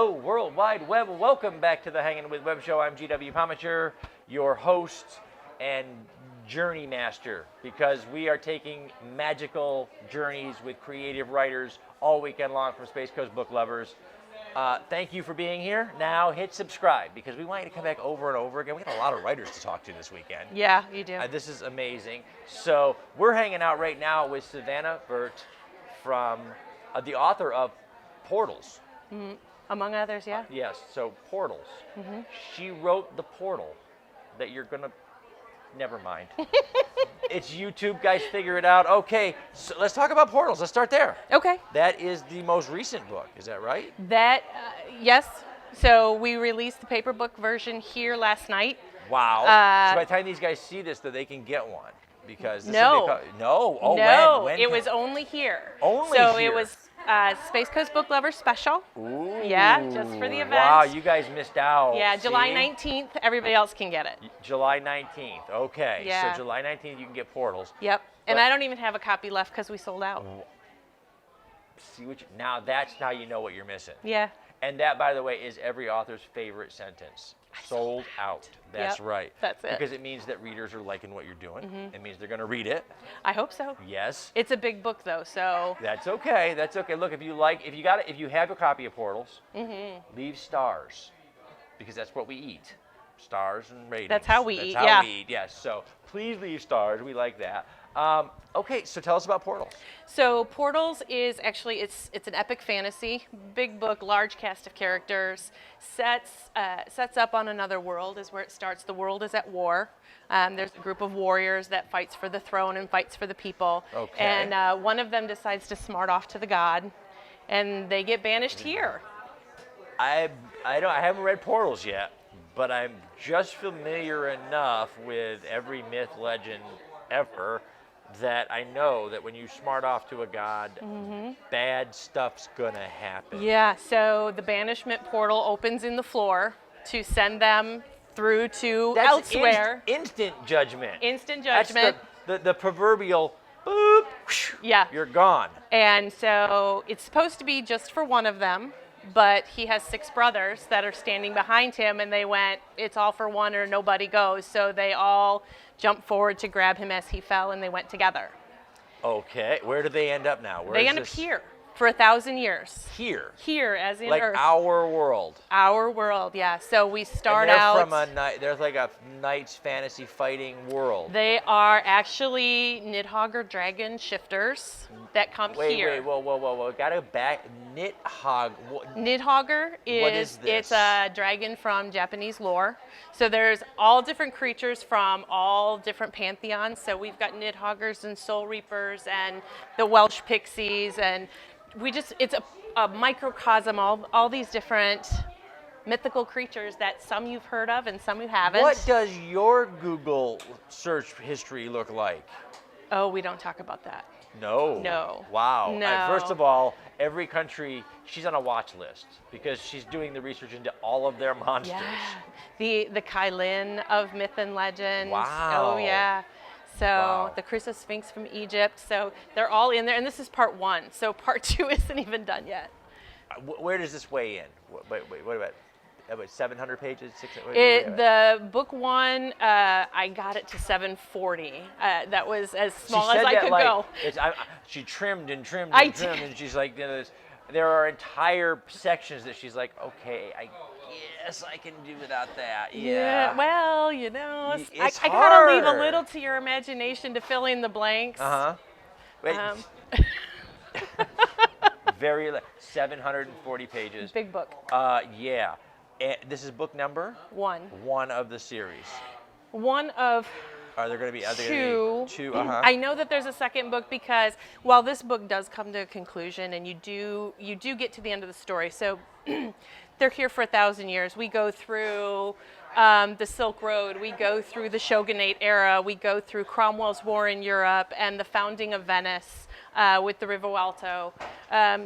Hello, World Wide Web. Welcome back to the Hangin with Web Show. I'm GW Pomichter, your host and journey master, because we are taking magical journeys with creative writers all weekend long from Space Coast book lovers. Thank you for being here. Now hit subscribe, because we want you to come back over and over again. We got a lot of writers to talk to this weekend. Yeah, you do. This is amazing. So we're hanging out right now with Savannah Verte, from the author of Portals. Mm-hmm. Among others, yeah. Yes, so Portals. Mm-hmm. She wrote the portal that you're going to... Never mind. It's YouTube, guys, figure it out. Okay, so let's talk about Portals. Let's start there. Okay. That is the most recent book, is that right? Yes. So we released the paper book version here last night. Wow. So by the time these guys see this, though, they can get one. Because this No. No? Oh, no, when? It was only here. Only so here? It was Space Coast Book Lovers Special. Ooh. Yeah, just for the event. Wow, you guys missed out. Yeah, July See? 19th, everybody else can get it. July 19th, okay. Yeah. So July 19th, you can get Portals. Yep, and I don't even have a copy left because we sold out. See what now that's how you know what you're missing. Yeah. And that, by the way, is every author's favorite sentence. Sold out. That's Yep, right. that's it. Because it means that readers are liking what you're doing. Mm-hmm. It means they're going to read it. I hope so. Yes. It's a big book though, so. That's okay. That's okay. Look, if you have a copy of Portals, leave stars, because that's what we eat. Stars and ratings. That's how we eat, That's yeah. how we eat, yes. So please leave stars. We like that. Okay, so tell us about Portals. So Portals is actually, it's an epic fantasy, big book, large cast of characters, sets up on another world is where it starts. The world is at war. There's a group of warriors that fights for the throne and fights for the people. Okay. And one of them decides to smart off to the god, and they get banished here. I haven't read Portals yet, but I'm just familiar enough with every myth, legend ever, that I know that when you smart off to a god, bad stuff's gonna happen. Yeah, so the banishment portal opens in the floor to send them through to elsewhere. Instant judgment. Instant That's judgment. the proverbial boop. Whoosh, Yeah. you're gone. And so it's supposed to be just for one of them, but he has 6 brothers that are standing behind him, and they went, it's all for one or nobody goes. So they all jumped forward to grab him as he fell, and they went together. Okay, where do they end up now? They end up here for 1,000 years. Here? Here, as in like Earth. our world. Our world, yeah. So we start and they're out. from a night. There's like a knight's fantasy fighting world. They are actually Nidhogger dragon shifters that come here. Wait, whoa. Gotta back. Nidhogg. Nidhogger is this? It's a dragon from Japanese lore. So there's all different creatures from all different pantheons. So we've got Nidhoggers and Soul Reapers and the Welsh pixies, and it's a microcosm, all these different mythical creatures that some you've heard of and some you haven't. What does your Google search history look like? Oh, we don't talk about that. No. No. Wow. No. First of all, every country, she's on a watch list because she's doing the research into all of their monsters. Yeah. The Kailin of myth and legend. Wow. Oh, yeah. So the Chrysos Sphinx from Egypt. So they're all in there. And this is part 1. So part 2 isn't even done yet. Where does this weigh in? Wait, what about 700 pages? 600? The book 1, I got it to 740. That was as small as I could go. She trimmed and trimmed I and trimmed, did. and she's like, there are entire sections that she's like, okay, I guess I can do without that. Yeah. Well, It's I gotta leave a hard. little to your imagination to fill in the blanks. Wait. Very 740 pages. Big book. Yeah. This is book number 1. 1 of the series. One of Are there going to be other 2. 2? I know that there's a second book because while this book does come to a conclusion and you do get to the end of the story, so they're here for 1,000 years. We go through the Silk Road, we go through the Shogunate era, we go through Cromwell's war in Europe and the founding of Venice with the Rivuelto.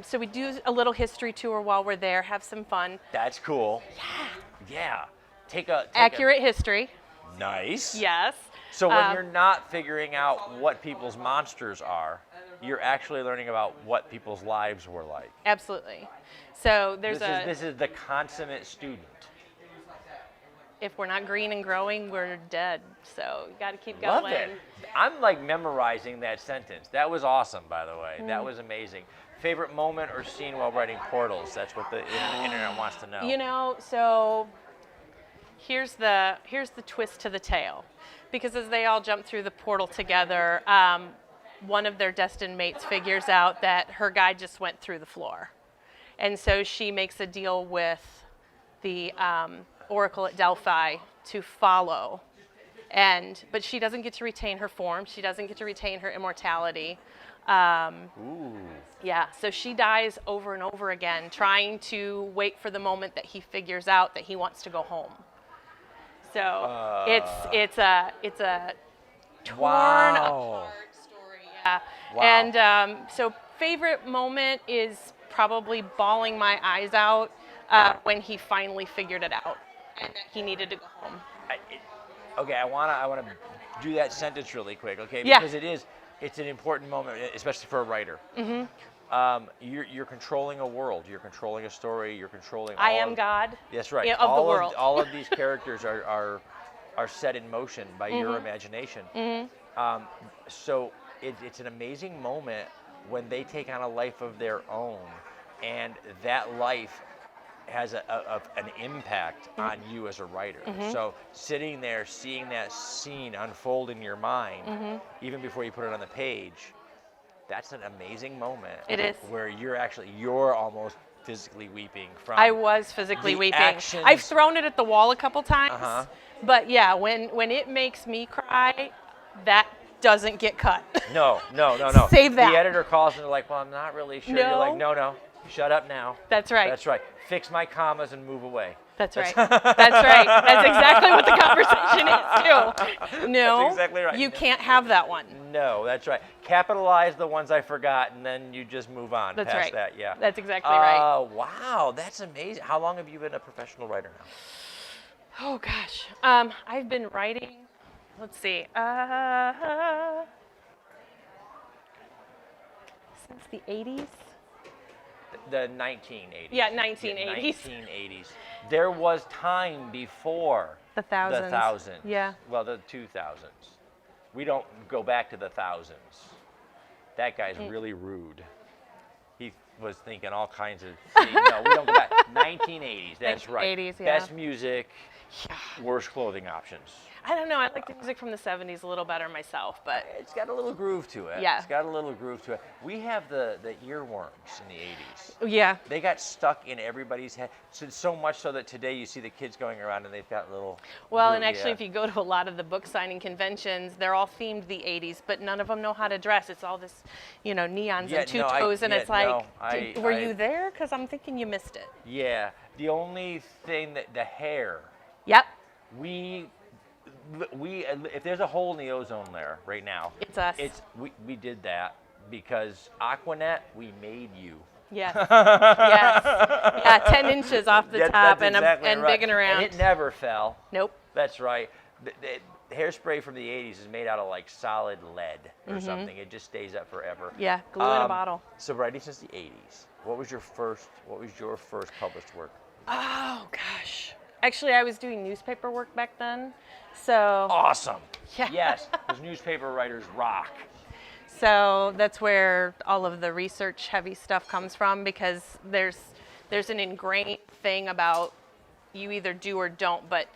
So we do a little history tour while we're there, have some fun. That's cool. Yeah. Take a Accurate history. Nice. Yes. So when you're not figuring out what people's monsters are, you're actually learning about what people's lives were like. Absolutely. So there's This is the consummate student. if we're not green and growing, we're dead. So you got to keep going. Love it. I'm like memorizing that sentence. That was awesome, by the way. That was amazing. Favorite moment or scene while writing Portals? That's what the internet wants to know. You know, so here's the twist to the tale, because as they all jump through the portal together, one of their destined mates figures out that her guy just went through the floor, and so she makes a deal with the Oracle at Delphi to follow, but she doesn't get to retain her form. She doesn't get to retain her immortality. Ooh. Yeah, so she dies over and over again, trying to wait for the moment that he figures out that he wants to go home. So it's a torn apart story. Yeah. Wow. And so favorite moment is probably bawling my eyes out when he finally figured it out and that he needed to go home. Okay, I wanna do that sentence really quick, okay? Yeah. Because it's an important moment, especially for a writer. Mm-hmm. You're controlling a world. You're controlling a story. You're controlling. I am God. That's right. Of the world. All of these characters are set in motion by your imagination. Mm-hmm. So it's an amazing moment when they take on a life of their own, and that life has an impact on you as a writer. So sitting there, seeing that scene unfold in your mind, even before you put it on the page, that's an amazing moment. It is. Where you're almost physically weeping from. I was physically the weeping. actions. I've thrown it at the wall a couple times, but yeah, when it makes me cry, that doesn't get cut. No. Save that. The editor calls and they're like, well, I'm not really sure. You're like, no, shut up now. That's right. That's right. Fix my commas and move away. That's right. That's right. That's exactly what the conversation is too. No, That's exactly right. You can't have that one. No, that's right. Capitalize the ones I forgot, and then you just move on That's past right. that. Yeah. That's exactly right. Wow, that's amazing. How long have you been a professional writer now? Oh gosh, I've been writing. Let's see. Since the 80s. The 1980s. Yeah, 1980s. Yeah, 1980s. There was time before The thousands. the thousands. Yeah. Well, the 2000s. We don't go back to the thousands. That guy's really rude. He was thinking all kinds of things. No, we don't go back. 1980s, that's right. 1980s, yeah. Best music, worst clothing options. I don't know. I like the music from the 70s a little better myself, but It's got a little groove to it. Yeah. It's got a little groove to it. We have the earworms in the 80s. yeah. They got stuck in everybody's head, so much so that today you see the kids going around and they've got little. Well, and actually, if you go to a lot of the book signing conventions, they're all themed the 80s, but none of them know how to dress. It's all this, neons and tutus, and it's like, were you there? Because I'm thinking you missed it. Yeah, the only thing that the hair, Yep. we if there's a hole in the ozone layer right now, It's us. We did that because Aquanet, we made you. Yes. Yes. Yeah, 10 inches off the top That's exactly and right. digging around. And it never fell. Nope. That's right. The hairspray from the 80s is made out of like solid lead or something. It just stays up forever. Yeah, glue in a bottle. So writing since the 80s. What was your first published work? Oh, gosh. Actually, I was doing newspaper work back then. So Awesome. Yeah. Yes, because newspaper writers rock. So that's where all of the research heavy stuff comes from, because there's an ingrained thing about you either do or don't, but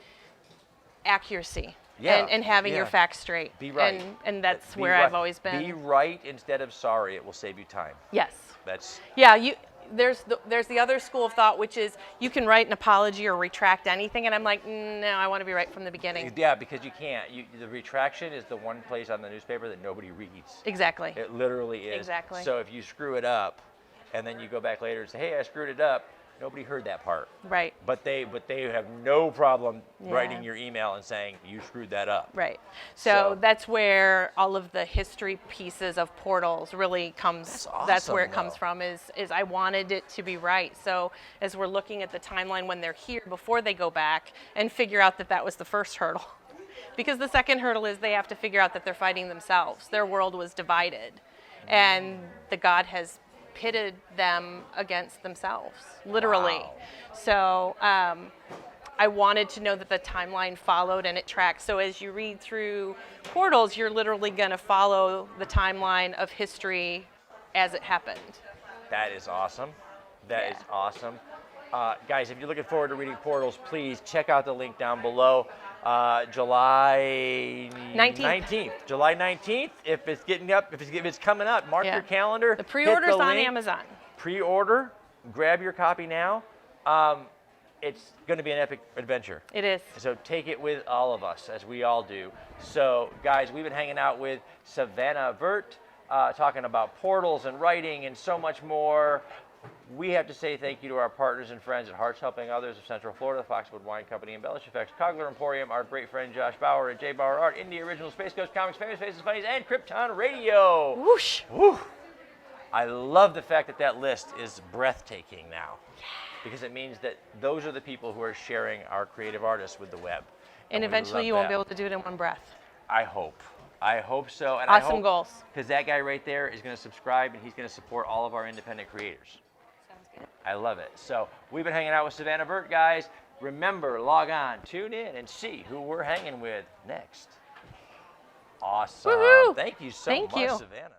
accuracy and having your facts straight. Be right. And that's Be where right. I've always been. Be right instead of sorry. It will save you time. Yes. That's Yeah, there's the other school of thought, which is you can write an apology or retract anything, and I'm like, no, I want to be right from the beginning. Yeah, because you can't. The retraction is the one place on the newspaper that nobody reads. Exactly. It literally is. Exactly. So if you screw it up, and then you go back later and say, "Hey, I screwed it up," nobody heard that part. Right. But they have no problem Yeah. writing your email and saying you screwed that up. Right. So that's where all of the history pieces of Portals really comes. That's where it comes from. Is I wanted it to be right. So as we're looking at the timeline when they're here before they go back and figure out that was the first hurdle, because the second hurdle is they have to figure out that they're fighting themselves. Their world was divided. and the god has pitted them against themselves, literally. Wow. So I wanted to know that the timeline followed and it tracked. So as you read through Portals, you're literally going to follow the timeline of history as it happened. That is awesome. That is Yeah. awesome. Guys, if you're looking forward to reading Portals, please check out the link down below. July 19th. July 19th. If it's if it's coming up, mark Yeah. your calendar. The hit pre-order's on link, Amazon. Pre-order. Grab your copy now. It's going to be an epic adventure. It is. So take it with all of us, as we all do. So, guys, we've been hanging out with Savannah Verte, talking about portals and writing and so much more. We have to say thank you to our partners and friends at Hearts Helping Others of Central Florida, Foxwood Wine Company, Embellish Effects, Cogler Emporium, our great friend Josh Bauer at J Bauer Art, Indie Original, Space Coast Comics, Famous Faces Funnies, and Krypton Radio. Whoosh. Woo. I love the fact that that list is breathtaking now, because it means that those are the people who are sharing our creative artists with the web. And we eventually love you won't that. be able to do it in one breath. I hope. I hope so. And Awesome goals. Because that guy right there is going to subscribe and he's going to support all of our independent creators. Sounds good. I love it. So we've been hanging out with Savannah Verte, guys. Remember, log on, tune in, and see who we're hanging with next. Awesome. Woohoo! Thank you so Thank much, you. Savannah.